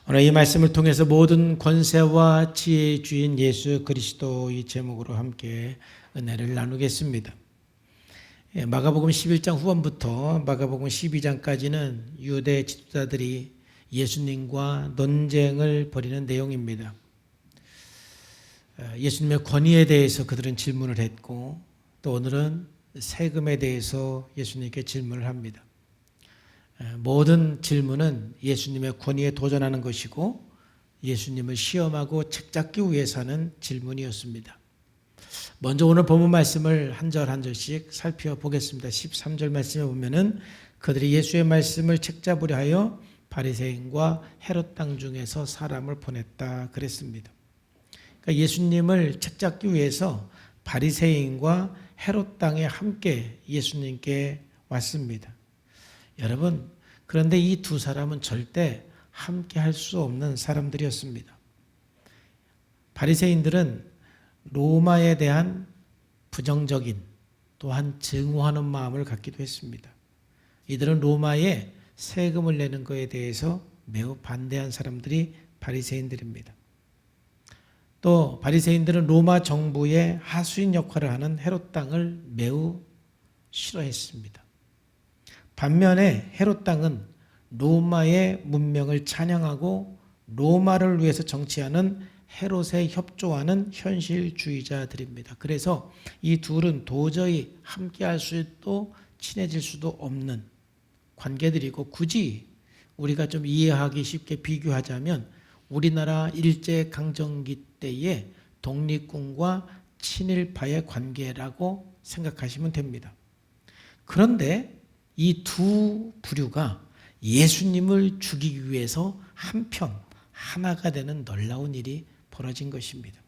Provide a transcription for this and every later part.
오늘 이 말씀을 통해서 모든 권세와 지혜의 주인 예수 그리스도의 제목으로 함께 은혜를 나누겠습니다. 마가복음 11장 후반부터 마가복음 12장까지는 유대 지도자들이 예수님과 논쟁을 벌이는 내용입니다. 예수님의 권위에 대해서 그들은 질문을 했고, 또 오늘은 세금에 대해서 예수님께 질문을 합니다. 모든 질문은 예수님의 권위에 도전하는 것이고 예수님을 시험하고 책잡기 위해서 하는 질문이었습니다. 먼저 오늘 본문 말씀을 한 절 한 절씩 살펴보겠습니다. 13절 말씀에 보면은 그들이 예수의 말씀을 책잡으려 하여 바리새인과 헤롯 땅 중에서 사람을 보냈다 그랬습니다. 그러니까 예수님을 책잡기 위해서 바리새인과 헤롯 땅에 함께 예수님께 왔습니다. 여러분, 그런데 이 두 사람은 절대 함께 할 수 없는 사람들이었습니다. 바리새인들은 로마에 대한 부정적인 또한 증오하는 마음을 갖기도 했습니다. 이들은 로마에 세금을 내는 것에 대해서 매우 반대한 사람들이 바리새인들입니다. 또 바리새인들은 로마 정부의 하수인 역할을 하는 헤롯 땅을 매우 싫어했습니다. 반면에 헤롯 땅은 로마의 문명을 찬양하고 로마를 위해서 정치하는 헤롯에 협조하는 현실주의자들입니다. 그래서 이 둘은 도저히 함께할 수도 친해질 수도 없는 관계들이고, 굳이 우리가 좀 이해하기 쉽게 비교하자면 우리나라 일제강점기 때의 독립군과 친일파의 관계라고 생각하시면 됩니다. 그런데 이 두 부류가 예수님을 죽이기 위해서 한편 하나가 되는 놀라운 일이 벌어진 것입니다.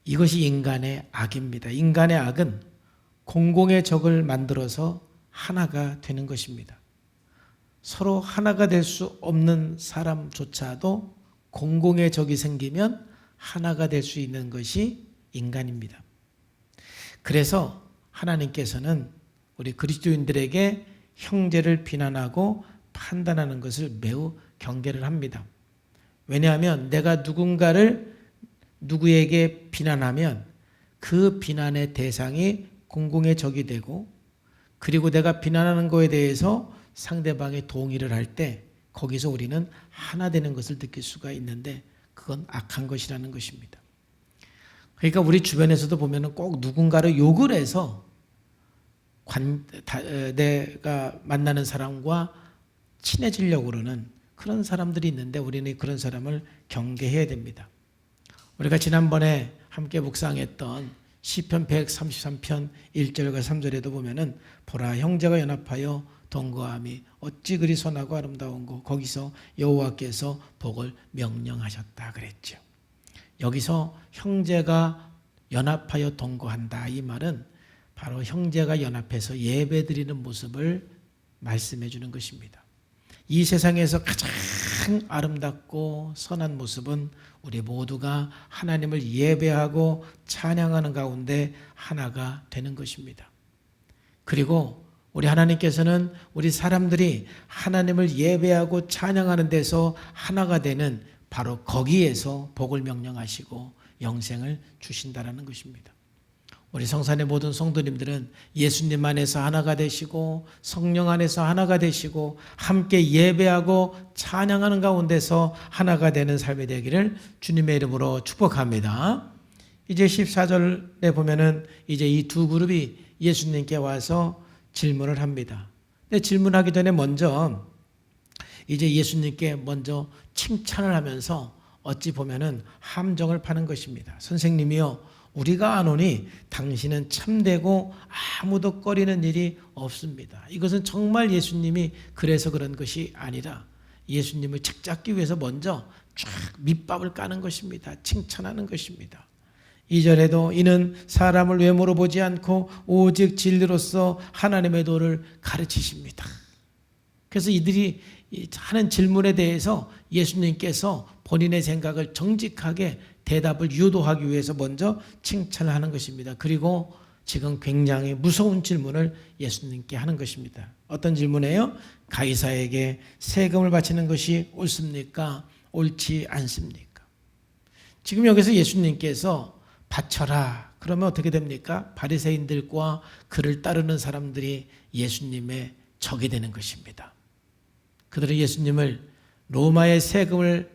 이것이 인간의 악입니다. 인간의 악은 공공의 적을 만들어서 하나가 되는 것입니다. 서로 하나가 될 수 없는 사람조차도 공공의 적이 생기면 하나가 될 수 있는 것이 인간입니다. 그래서 하나님께서는 우리 그리스도인들에게 형제를 비난하고 판단하는 것을 매우 경계를 합니다. 왜냐하면 내가 누구에게 비난하면 그 비난의 대상이 공공의 적이 되고, 그리고 내가 비난하는 것에 대해서 상대방의 동의를 할 때 거기서 우리는 하나 되는 것을 느낄 수가 있는데, 그건 악한 것이라는 것입니다. 그러니까 우리 주변에서도 보면 꼭 누군가를 욕을 해서 내가 만나는 사람과 친해지려고 그러는 그런 사람들이 있는데, 우리는 그런 사람을 경계해야 됩니다. 우리가 지난번에 함께 묵상했던 시편 133편 1절과 3절에도 보면은 보라, 형제가 연합하여 동거함이 어찌 그리 선하고 아름다운고, 거기서 여호와께서 복을 명령하셨다 그랬죠. 여기서 형제가 연합하여 동거한다, 이 말은 바로 형제가 연합해서 예배드리는 모습을 말씀해 주는 것입니다. 이 세상에서 가장 아름답고 선한 모습은 우리 모두가 하나님을 예배하고 찬양하는 가운데 하나가 되는 것입니다. 그리고 우리 하나님께서는 우리 사람들이 하나님을 예배하고 찬양하는 데서 하나가 되는 바로 거기에서 복을 명령하시고 영생을 주신다라는 것입니다. 우리 성산의 모든 성도님들은 예수님 안에서 하나가 되시고 성령 안에서 하나가 되시고 함께 예배하고 찬양하는 가운데서 하나가 되는 삶이 되기를 주님의 이름으로 축복합니다. 이제 14절에 보면은 이제 이 두 그룹이 예수님께 와서 질문을 합니다. 근데 질문하기 전에 먼저 이제 예수님께 먼저 칭찬을 하면서 어찌 보면은 함정을 파는 것입니다. 선생님이요, 우리가 아노니 당신은 참되고 아무도 꺼리는 일이 없습니다. 이것은 정말 예수님이 그래서 그런 것이 아니라 예수님을 책잡기 위해서 먼저 쫙 밑밥을 까는 것입니다. 칭찬하는 것입니다. 2절에도 이는 사람을 외모로 보지 않고 오직 진리로서 하나님의 도를 가르치십니다. 그래서 이들이 하는 질문에 대해서 예수님께서 본인의 생각을 정직하게 대답을 유도하기 위해서 먼저 칭찬을 하는 것입니다. 그리고 지금 굉장히 무서운 질문을 예수님께 하는 것입니다. 어떤 질문이에요? 가이사에게 세금을 바치는 것이 옳습니까? 옳지 않습니까? 지금 여기서 예수님께서 바쳐라. 그러면 어떻게 됩니까? 바리새인들과 그를 따르는 사람들이 예수님의 적이 되는 것입니다. 그들은 예수님을 로마의 세금을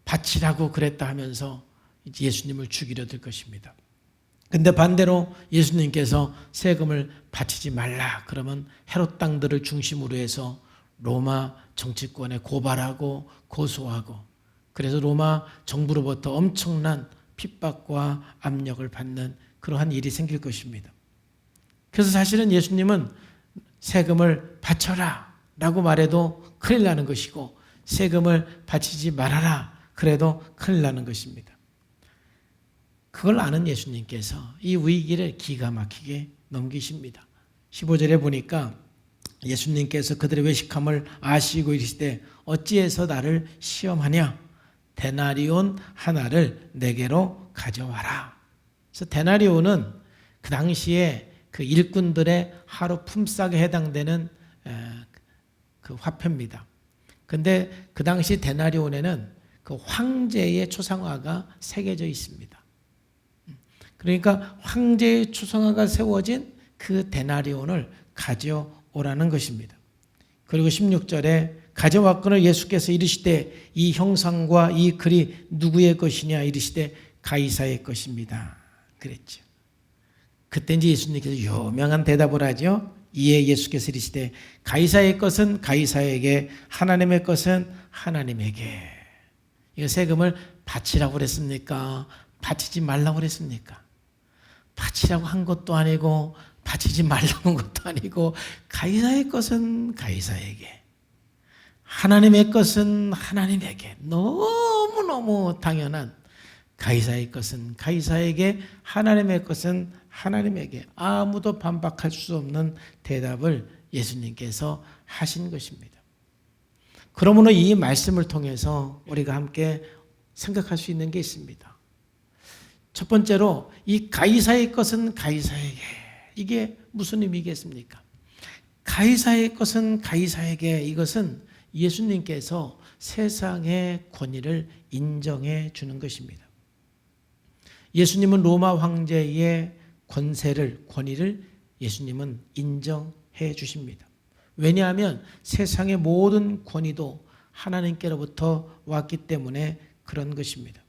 바치라고 그랬다 하면서 예수님을 죽이려 들 것입니다. 근데 반대로 예수님께서 세금을 바치지 말라. 그러면 헤롯 당들을 중심으로 해서 로마 정치권에 고발하고 고소하고, 그래서 로마 정부로부터 엄청난 핍박과 압력을 받는 그러한 일이 생길 것입니다. 그래서 사실은 예수님은 세금을 바쳐라 라고 말해도 큰일 나는 것이고, 세금을 바치지 말아라 그래도 큰일 나는 것입니다. 그걸 아는 예수님께서 이 위기를 기가 막히게 넘기십니다. 15절에 보니까 예수님께서 그들의 외식함을 아시고 이르시되 어찌해서 나를 시험하냐? 데나리온 하나를 내게로 가져와라. 그래서 데나리온은 그 당시에 그 일꾼들의 하루 품삯에 해당되는 그 화폐입니다. 근데 그 당시 데나리온에는 그 황제의 초상화가 새겨져 있습니다. 그러니까 황제의 초상화가 세워진 그 데나리온을 가져오라는 것입니다. 그리고 16절에 가져왔거늘 예수께서 이르시되 이 형상과 이 글이 누구의 것이냐 이르시되 가이사의 것입니다. 그랬죠. 그때 이제 예수님께서 유명한 대답을 하죠. 이에 예수께서 이르시되 가이사의 것은 가이사에게, 하나님의 것은 하나님에게. 이거 세금을 바치라고 그랬습니까? 바치지 말라고 그랬습니까? 바치라고 한 것도 아니고 바치지 말라고 한 것도 아니고, 가이사의 것은 가이사에게, 하나님의 것은 하나님에게. 너무너무 당연한, 가이사의 것은 가이사에게, 하나님의 것은 하나님에게. 아무도 반박할 수 없는 대답을 예수님께서 하신 것입니다. 그러므로 이 말씀을 통해서 우리가 함께 생각할 수 있는 게 있습니다. 첫 번째로 이 가이사의 것은 가이사에게, 이게 무슨 의미겠습니까? 가이사의 것은 가이사에게, 이것은 예수님께서 세상의 권위를 인정해 주는 것입니다. 예수님은 로마 황제의 권위를 예수님은 인정해 주십니다. 왜냐하면 세상의 모든 권위도 하나님께로부터 왔기 때문에 그런 것입니다.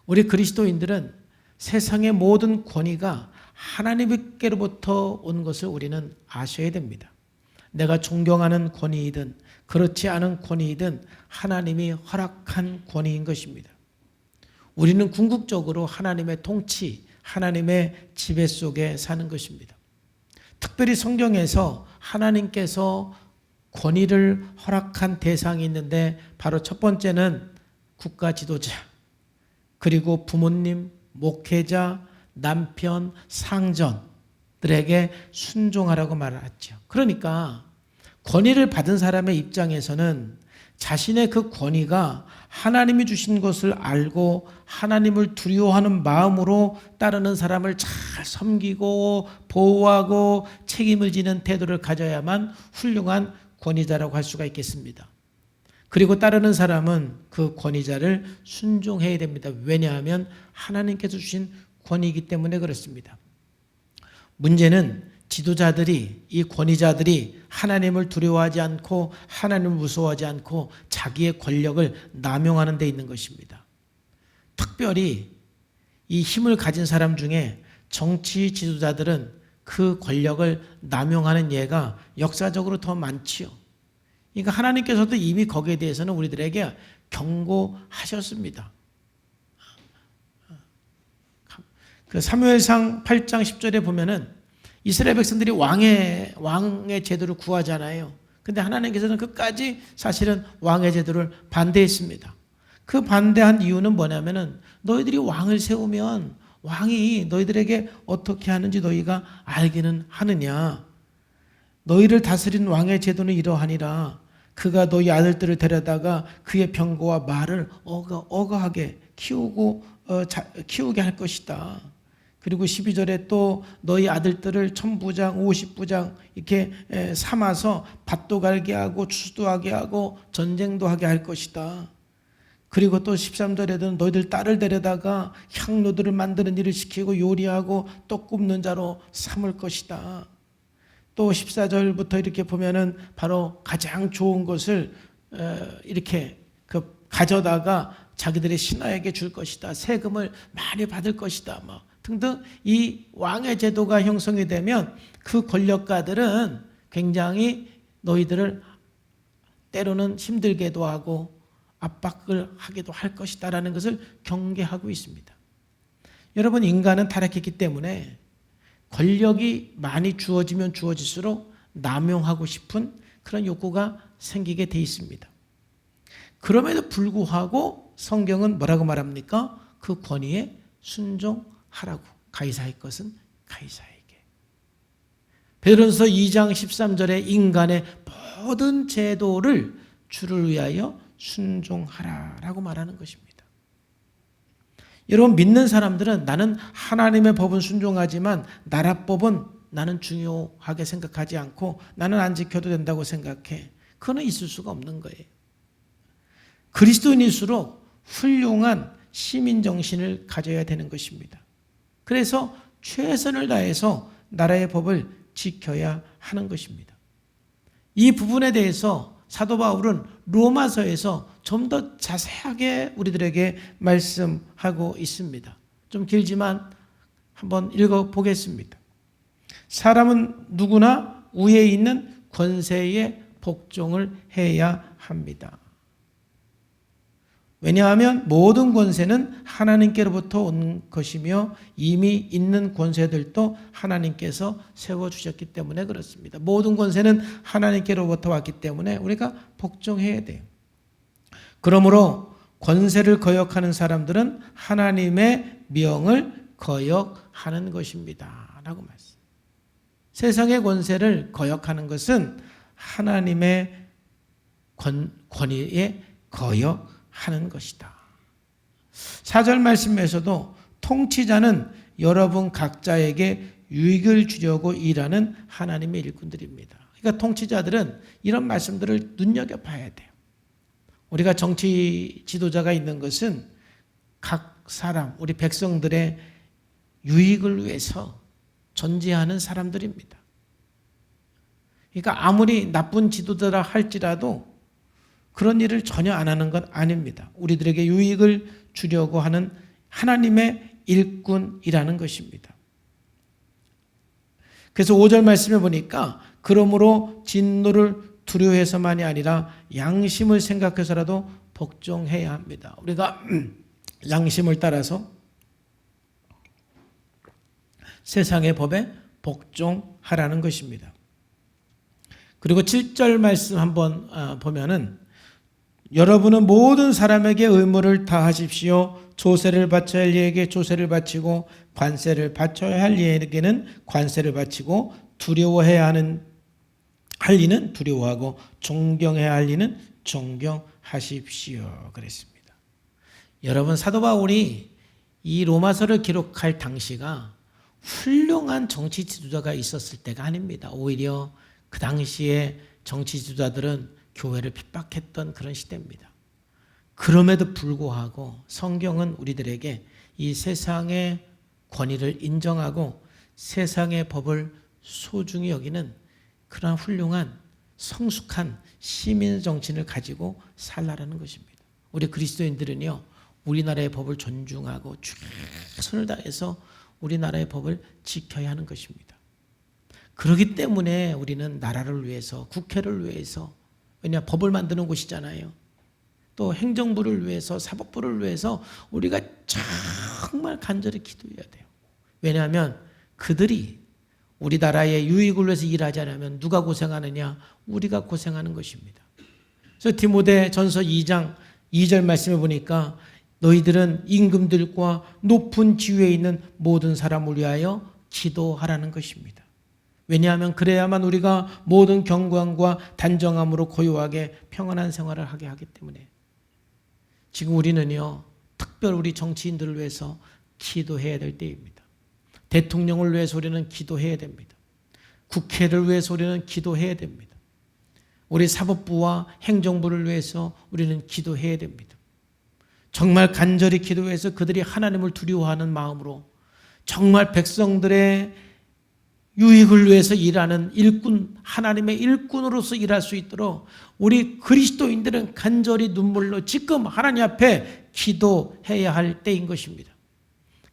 우리 그리스도인들은 세상의 모든 권위가 하나님께로부터 온 것을 우리는 아셔야 됩니다. 내가 존경하는 권위이든 그렇지 않은 권위이든 하나님이 허락한 권위인 것입니다. 우리는 궁극적으로 하나님의 통치, 하나님의 지배 속에 사는 것입니다. 특별히 성경에서 하나님께서 권위를 허락한 대상이 있는데, 바로 첫 번째는 국가 지도자, 그리고 부모님, 목회자, 남편, 상전들에게 순종하라고 말했죠. 그러니까 권위를 받은 사람의 입장에서는 자신의 그 권위가 하나님이 주신 것을 알고 하나님을 두려워하는 마음으로 따르는 사람을 잘 섬기고 보호하고 책임을 지는 태도를 가져야만 훌륭한 권위자라고 할 수가 있겠습니다. 그리고 따르는 사람은 그 권위자를 순종해야 됩니다. 왜냐하면 하나님께서 주신 권위이기 때문에 그렇습니다. 문제는 지도자들이, 이 권위자들이 하나님을 두려워하지 않고 하나님을 무서워하지 않고 자기의 권력을 남용하는 데 있는 것입니다. 특별히 이 힘을 가진 사람 중에 정치 지도자들은 그 권력을 남용하는 예가 역사적으로 더 많지요. 그러니까 하나님께서도 이미 거기에 대해서는 우리들에게 경고하셨습니다. 그 사무엘상 8장 10절에 보면은 이스라엘 백성들이 왕의 제도를 구하잖아요. 근데 하나님께서는 끝까지 사실은 왕의 제도를 반대했습니다. 그 반대한 이유는 뭐냐면은 너희들이 왕을 세우면 왕이 너희들에게 어떻게 하는지 너희가 알기는 하느냐. 너희를 다스린 왕의 제도는 이러하니라. 그가 너희 아들들을 데려다가 그의 병거와 말을 어거하게 키우게 할 것이다. 그리고 12절에 또 너희 아들들을 1000부장 50부장 이렇게 삼아서 밭도 갈게 하고 추수도 하고 전쟁도 하게 할 것이다. 그리고 또 13절에도 너희들 딸을 데려다가 향로들을 만드는 일을 시키고 요리하고 떡 굽는 자로 삼을 것이다. 또 14절부터 이렇게 보면은 바로 가장 좋은 것을 이렇게 가져다가 자기들의 신하에게 줄 것이다. 세금을 많이 받을 것이다. 등등 이 왕의 제도가 형성이 되면 그 권력가들은 굉장히 너희들을 때로는 힘들게도 하고 압박을 하기도 할 것이다라는 것을 경계하고 있습니다. 여러분, 인간은 타락했기 때문에 권력이 많이 주어지면 주어질수록 남용하고 싶은 그런 욕구가 생기게 돼 있습니다. 그럼에도 불구하고 성경은 뭐라고 말합니까? 그 권위에 순종하라고. 가이사의 것은 가이사에게. 베드로전서 2장 13절에 인간의 모든 제도를 주를 위하여 순종하라라고 말하는 것입니다. 여러분, 믿는 사람들은 나는 하나님의 법은 순종하지만 나라법은 나는 중요하게 생각하지 않고 나는 안 지켜도 된다고 생각해. 그거는 있을 수가 없는 거예요. 그리스도인일수록 훌륭한 시민정신을 가져야 되는 것입니다. 그래서 최선을 다해서 나라의 법을 지켜야 하는 것입니다. 이 부분에 대해서 사도 바울은 로마서에서 좀 더 자세하게 우리들에게 말씀하고 있습니다. 좀 길지만 한번 읽어보겠습니다. 사람은 누구나 위에 있는 권세에 복종을 해야 합니다. 왜냐하면 모든 권세는 하나님께로부터 온 것이며 이미 있는 권세들도 하나님께서 세워주셨기 때문에 그렇습니다. 모든 권세는 하나님께로부터 왔기 때문에 우리가 복종해야 돼요. 그러므로 권세를 거역하는 사람들은 하나님의 명을 거역하는 것입니다. 라고 말씀. 세상의 권세를 거역하는 것은 하나님의 권위에 거역하는 것이다. 4절 말씀에서도 통치자는 여러분 각자에게 유익을 주려고 일하는 하나님의 일꾼들입니다. 그러니까 통치자들은 이런 말씀들을 눈여겨봐야 돼요. 우리가 정치 지도자가 있는 것은 각 사람, 우리 백성들의 유익을 위해서 존재하는 사람들입니다. 그러니까 아무리 나쁜 지도자라 할지라도 그런 일을 전혀 안 하는 건 아닙니다. 우리들에게 유익을 주려고 하는 하나님의 일꾼이라는 것입니다. 그래서 5절 말씀에 보니까 그러므로 진노를 두려워해서만이 아니라 양심을 생각해서라도 복종해야 합니다. 우리가 양심을 따라서 세상의 법에 복종하라는 것입니다. 그리고 7절 말씀 한번 보면은 여러분은 모든 사람에게 의무를 다하십시오. 조세를 바쳐야 할 이에게 조세를 바치고 관세를 바쳐야 할 이에게는 관세를 바치고 두려워해야 할 이는 두려워하고 존경해야 할 이는 존경하십시오. 그랬습니다. 여러분, 사도 바울이 이 로마서를 기록할 당시가 훌륭한 정치 지도자가 있었을 때가 아닙니다. 오히려 그 당시에 정치 지도자들은 교회를 핍박했던 그런 시대입니다. 그럼에도 불구하고 성경은 우리들에게 이 세상의 권위를 인정하고 세상의 법을 소중히 여기는 그러한 훌륭한 성숙한 시민 정신을 가지고 살라라는 것입니다. 우리 그리스도인들은요, 우리나라의 법을 존중하고 최선을 다해서 우리나라의 법을 지켜야 하는 것입니다. 그렇기 때문에 우리는 나라를 위해서, 국회를 위해서, 왜냐 법을 만드는 곳이잖아요. 또 행정부를 위해서, 사법부를 위해서 우리가 정말 간절히 기도해야 돼요. 왜냐하면 그들이 우리나라의 유익을 위해서 일하지 않으면 누가 고생하느냐? 우리가 고생하는 것입니다. 그래서 디모데 전서 2장 2절 말씀에 보니까 너희들은 임금들과 높은 지위에 있는 모든 사람을 위하여 기도하라는 것입니다. 왜냐하면 그래야만 우리가 모든 경건과 단정함으로 고요하게 평안한 생활을 하게 하기 때문에 지금 우리는요, 특별 우리 정치인들을 위해서 기도해야 될 때입니다. 대통령을 위해서 우리는 기도해야 됩니다. 국회를 위해서 우리는 기도해야 됩니다. 우리 사법부와 행정부를 위해서 우리는 기도해야 됩니다. 정말 간절히 기도해서 그들이 하나님을 두려워하는 마음으로 정말 백성들의 유익을 위해서 일하는 일꾼, 하나님의 일꾼으로서 일할 수 있도록 우리 그리스도인들은 간절히 눈물로 지금 하나님 앞에 기도해야 할 때인 것입니다.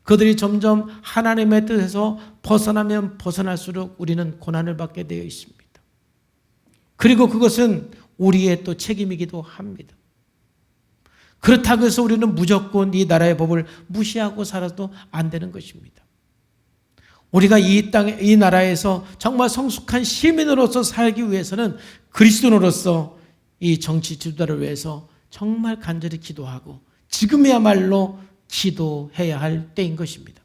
그들이 점점 하나님의 뜻에서 벗어나면 벗어날수록 우리는 고난을 받게 되어 있습니다. 그리고 그것은 우리의 또 책임이기도 합니다. 그렇다고 해서 우리는 무조건 이 나라의 법을 무시하고 살아도 안 되는 것입니다. 우리가 이 땅에, 이 나라에서 정말 성숙한 시민으로서 살기 위해서는 그리스도인으로서 이 정치 지도자를 위해서 정말 간절히 기도하고 지금이야말로 기도해야 할 때인 것입니다.